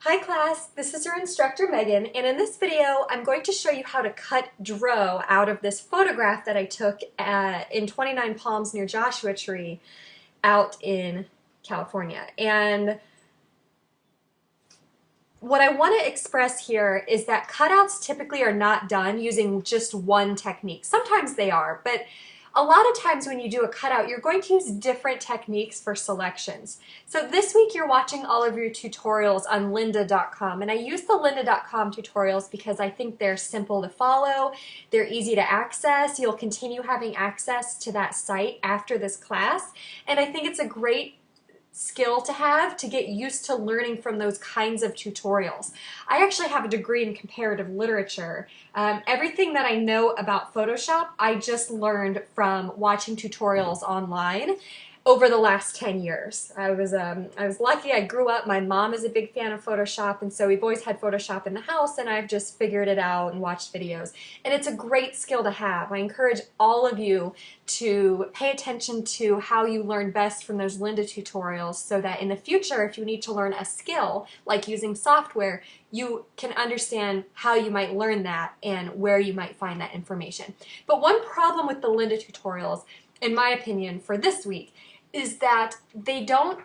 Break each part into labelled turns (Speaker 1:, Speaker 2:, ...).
Speaker 1: Hi class, this is your instructor Megan, and in this video I'm going to show you how to cut dro out of this photograph that I took in 29 Palms near Joshua Tree out in California. And what I want to express here is that cutouts typically are not done using just one technique. Sometimes they are, but a lot of times when you do a cutout, you're going to use different techniques for selections. So this week you're watching all of your tutorials on lynda.com, and I use the lynda.com tutorials because I think they're simple to follow, they're easy to access, you'll continue having access to that site after this class, and I think it's a great skill to have to get used to learning from those kinds of tutorials. I actually have a degree in comparative literature. Everything that I know about Photoshop, I just learned from watching tutorials online over the last 10 years. I was lucky. I grew up, my mom is a big fan of Photoshop, and so we've always had Photoshop in the house, and I've just figured it out and watched videos. And it's a great skill to have. I encourage all of you to pay attention to how you learn best from those Lynda tutorials so that in the future, if you need to learn a skill, like using software, you can understand how you might learn that and where you might find that information. But one problem with the Lynda tutorials, in my opinion, for this week, is that they don't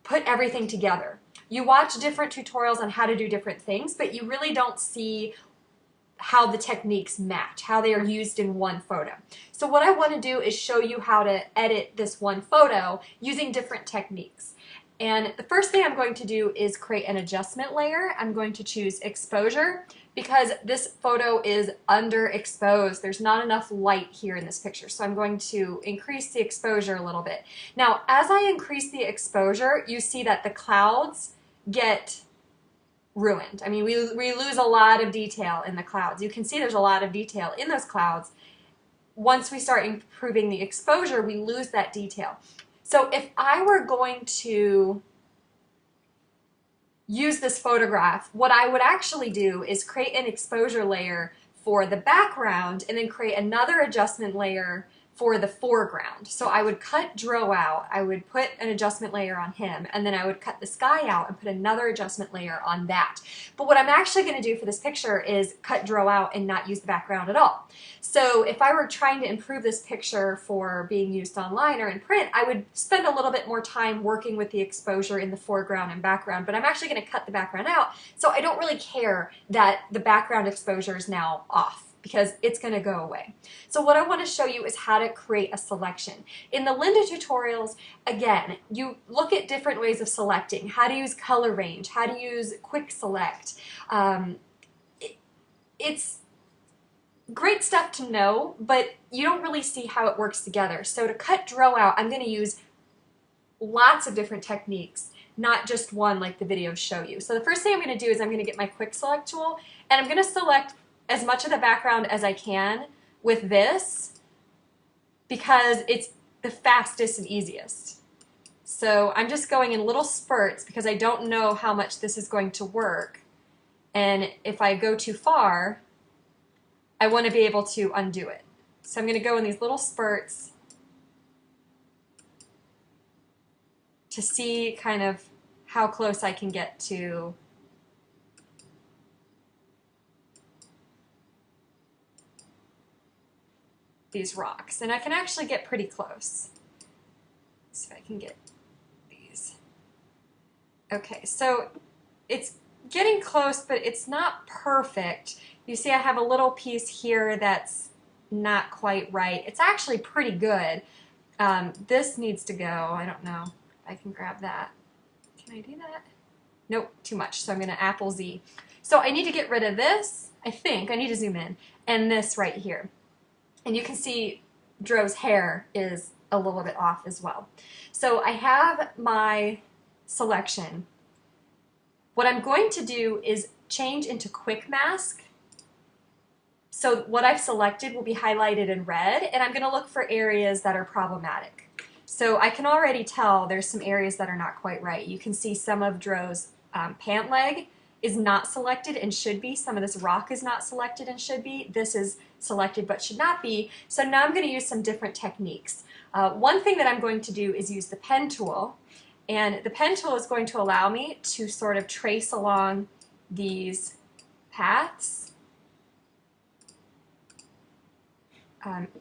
Speaker 1: put everything together. You watch different tutorials on how to do different things, but you really don't see how the techniques match, how they are used in one photo. So what I want to do is show you how to edit this one photo using different techniques. And the first thing I'm going to do is create an adjustment layer. I'm going to choose exposure because this photo is underexposed. There's not enough light here in this picture, so I'm going to increase the exposure a little bit. Now, as I increase the exposure, you see that the clouds get ruined. I mean, we lose a lot of detail in the clouds. You can see there's a lot of detail in those clouds. Once we start improving the exposure, we lose that detail. So if I were going to use this photograph, what I would actually do is create an exposure layer for the background and then create another adjustment layer for the foreground. So I would cut Dro out, I would put an adjustment layer on him, and then I would cut the sky out and put another adjustment layer on that. But what I'm actually going to do for this picture is cut Dro out and not use the background at all. So if I were trying to improve this picture for being used online or in print, I would spend a little bit more time working with the exposure in the foreground and background, but I'm actually going to cut the background out, so I don't really care that the background exposure is now off, because it's going to go away. So what I want to show you is how to create a selection. In the Lynda tutorials, again, you look at different ways of selecting, how to use color range, how to use quick select. It's great stuff to know, but you don't really see how it works together. So to cut Dro out, I'm going to use lots of different techniques, not just one like the videos show you. So the first thing I'm going to do is I'm going to get my quick select tool, and I'm going to select as much of the background as I can with this because it's the fastest and easiest. So I'm just going in little spurts because I don't know how much this is going to work. And if I go too far, I want to be able to undo it. So I'm going to go in these little spurts to see kind of how close I can get to these rocks. And I can actually get pretty close. So I can get these. Okay, so it's getting close, but it's not perfect. You see I have a little piece here that's not quite right. It's actually pretty good. This needs to go. I don't know if I can grab that. Can I do that? Nope, too much. So I'm going to Apple Z. So I need to get rid of this. I think I need to zoom in. And this right here. And you can see Dro's hair is a little bit off as well. So I have my selection. What I'm going to do is change into quick mask. So what I've selected will be highlighted in red, and I'm going to look for areas that are problematic. So I can already tell there's some areas that are not quite right. You can see some of Dro's pant leg is not selected and should be. Some of this rock is not selected and should be. This is selected but should not be. So now I'm going to use some different techniques. One thing that I'm going to do is use the pen tool, And the pen tool is going to allow me to sort of trace along these paths,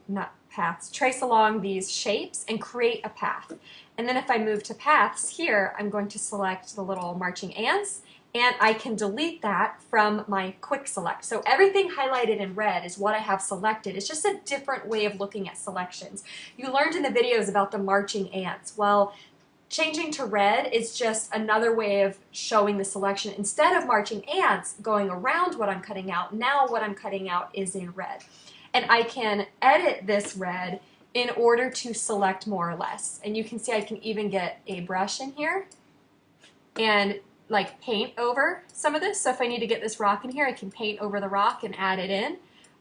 Speaker 1: not paths, trace along these shapes and create a path. And then if I move to paths here, I'm going to select the little marching ants, and I can delete that from my quick select. So everything highlighted in red is what I have selected. It's just a different way of looking at selections. You learned in the videos about the marching ants. Well, changing to red is just another way of showing the selection. Instead of marching ants going around what I'm cutting out, now what I'm cutting out is in red. And I can edit this red in order to select more or less. And you can see I can even get a brush in here and like paint over some of this. So if I need to get this rock in here, I can paint over the rock and add it in.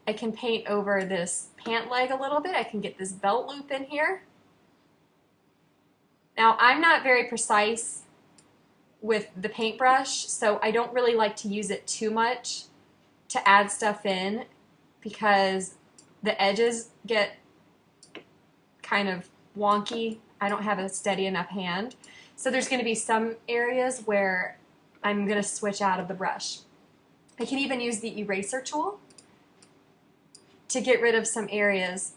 Speaker 1: I can paint over this pant leg a little bit. I can get this belt loop in here. Now, I'm not very precise with the paintbrush, so I don't really like to use it too much to add stuff in because the edges get kind of wonky. I don't have a steady enough hand. So there's going to be some areas where I'm going to switch out of the brush. I can even use the eraser tool to get rid of some areas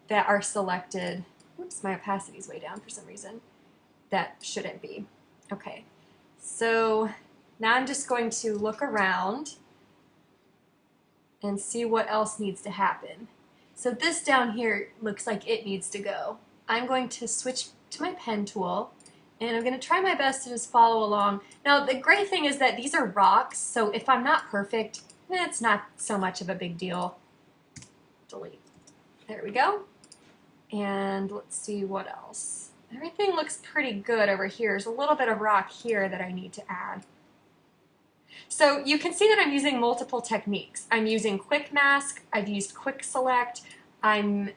Speaker 1: that are selected. Oops, my opacity is way down for some reason. That shouldn't be. Okay, so now I'm just going to look around and see what else needs to happen. So this down here looks like it needs to go. I'm going to switch to my pen tool, and I'm going to try my best to just follow along. Now, the great thing is that these are rocks, so if I'm not perfect, it's not so much of a big deal. Delete. There we go. And let's see what else. Everything looks pretty good over here. There's a little bit of rock here that I need to add. So you can see that I'm using multiple techniques. I'm using quick mask, I've used quick select, I'm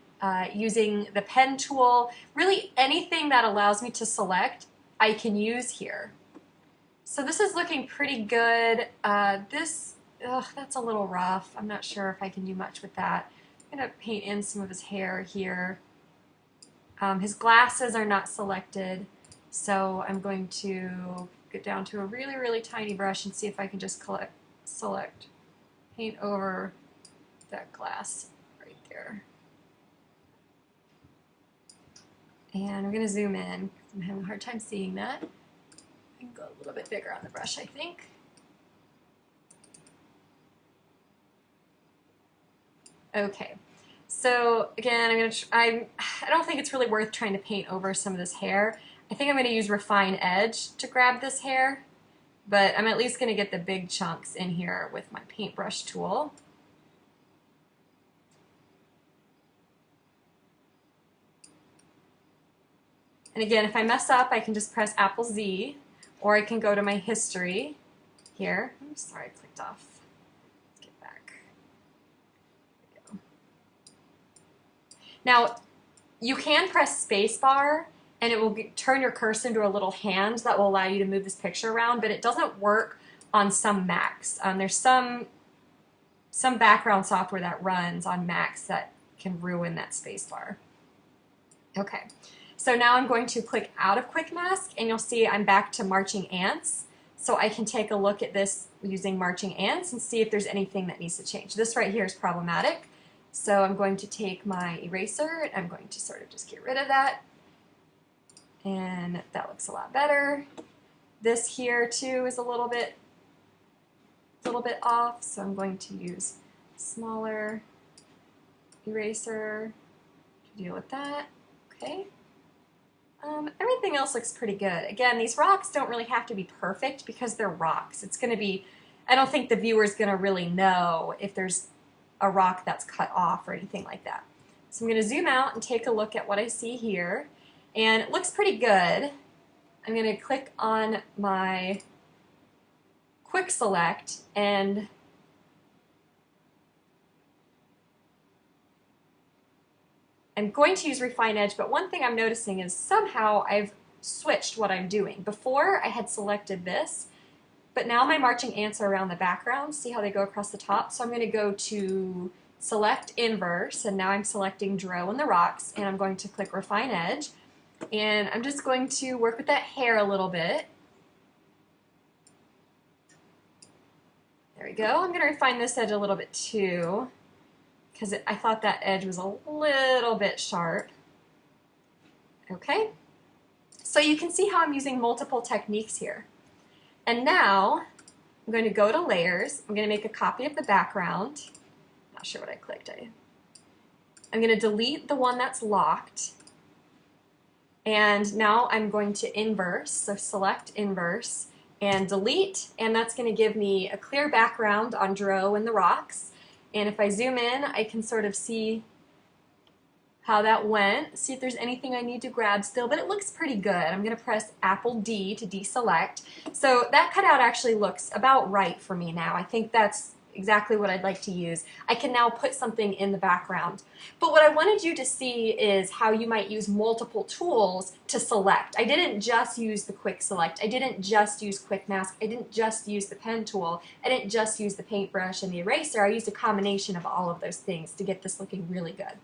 Speaker 1: using the pen tool. Really anything that allows me to select, I can use here. So this is looking pretty good. That's a little rough. I'm not sure if I can do much with that. I'm going to paint in some of his hair here. His glasses are not selected, so I'm going to get down to a really, really tiny brush and see if I can just select, paint over that glass right there. And we're going to zoom in. I'm having a hard time seeing that. I can go a little bit bigger on the brush, I think. Okay. So again, I don't think it's really worth trying to paint over some of this hair. I think I'm going to use Refine Edge to grab this hair, but I'm at least going to get the big chunks in here with my paintbrush tool. And again, if I mess up, I can just press Apple Z, or I can go to my history here. I'm sorry, I clicked off. Let's get back. There we go. Now, you can press spacebar and it will turn your cursor into a little hand that will allow you to move this picture around, but it doesn't work on some Macs. There's some background software that runs on Macs that can ruin that spacebar. Okay, so now I'm going to click out of Quick Mask, and you'll see I'm back to Marching Ants. So I can take a look at this using Marching Ants and see if there's anything that needs to change. This right here is problematic. So I'm going to take my eraser, and I'm going to sort of just get rid of that. And that looks a lot better. This here too is a little bit off, so I'm going to use a smaller eraser to deal with that. Okay. Everything else looks pretty good. Again, these rocks don't really have to be perfect because they're rocks. It's going to be, I don't think the viewer's going to really know if there's a rock that's cut off or anything like that. So I'm going to zoom out and take a look at what I see here. And it looks pretty good. I'm going to click on my quick select, and I'm going to use Refine Edge, but one thing I'm noticing is somehow I've switched what I'm doing. Before I had selected this, but now my marching ants are around the background. See how they go across the top? So I'm going to go to Select Inverse, and now I'm selecting Drow and the Rocks, and I'm going to click Refine Edge. And I'm just going to work with that hair a little bit. There we go. I'm going to refine this edge a little bit too, because I thought that edge was a little bit sharp. Okay, so you can see how I'm using multiple techniques here. And now I'm going to go to layers. I'm going to make a copy of the background. Not sure what I clicked. I'm going to delete the one that's locked. And now I'm going to inverse, so select inverse and delete, and that's going to give me a clear background on Dro and the rocks. And if I zoom in, I can sort of see how that went, see if there's anything I need to grab still, but it looks pretty good. I'm going to press Apple D to deselect. So that cutout actually looks about right for me now. I think that's exactly what I'd like to use. I can now put something in the background. But what I wanted you to see is how you might use multiple tools to select. I didn't just use the quick select. I didn't just use quick mask. I didn't just use the pen tool. I didn't just use the paintbrush and the eraser. I used a combination of all of those things to get this looking really good.